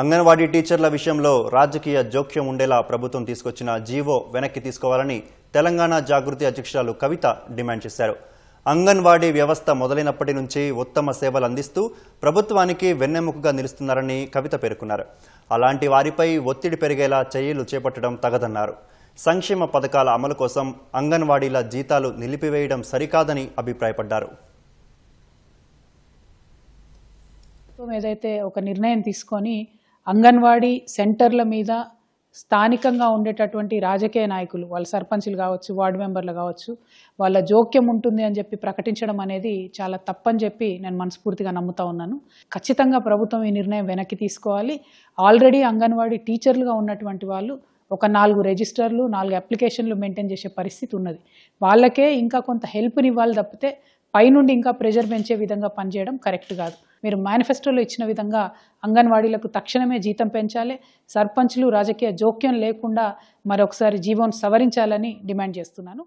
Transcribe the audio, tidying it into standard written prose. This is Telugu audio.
అంగన్వాడీ టీచర్ల విషయంలో రాజకీయ జోక్యం ఉండేలా ప్రభుత్వం తీసుకొచ్చిన జీవో వెనక్కి తీసుకోవాలని తెలంగాణ జాగృతి అధ్యక్షురాలు కవిత డిమాండ్ చేశారు. అంగన్వాడీ వ్యవస్థ మొదలైనప్పటి నుంచి ఉత్తమ సేవలు అందిస్తూ ప్రభుత్వానికి వెన్నెముకగా నిలుస్తున్నారని కవిత పేర్కొన్నారు. అలాంటి వారిపై ఒత్తిడి పెరిగేలా చర్యలు చేపట్టడం తగదన్నారు. సంక్షేమ పథకాల అమలు కోసం అంగన్వాడీల జీతాలు నిలిపివేయడం సరికాదని అభిప్రాయపడ్డారు. ఏదైతే ఒక నిర్ణయం తీసుకొని అంగన్వాడీ సెంటర్ల మీద స్థానికంగా ఉండేటటువంటి రాజకీయ నాయకులు, వాళ్ళ సర్పంచులు కావచ్చు, వార్డు మెంబర్లు కావచ్చు, వాళ్ళ జోక్యం ఉంటుంది అని చెప్పి ప్రకటించడం అనేది చాలా తప్పని చెప్పి నేను మనస్ఫూర్తిగా నమ్ముతా ఉన్నాను. ఖచ్చితంగా ప్రభుత్వం ఈ నిర్ణయం వెనక్కి తీసుకోవాలి. ఆల్రెడీ అంగన్వాడీ టీచర్లుగా ఉన్నటువంటి వాళ్ళు ఒక 4 రిజిస్టర్లు, 4 అప్లికేషన్లు మెయింటైన్ చేసే పరిస్థితి ఉన్నది. వాళ్ళకే ఇంకా కొంత హెల్ప్ని ఇవ్వాలి తప్పితే పైనుండి ఇంకా ప్రెషర్ పెంచే విధంగా పనిచేయడం కరెక్ట్ కాదు. మీరు మేనిఫెస్టోలో ఇచ్చిన విధంగా అంగన్వాడీలకు తక్షణమే జీతం పెంచాలి, సర్పంచ్లు రాజకీయ జోక్యం లేకుండా మరొకసారి జీవోను సవరించాలని డిమాండ్ చేస్తున్నాను.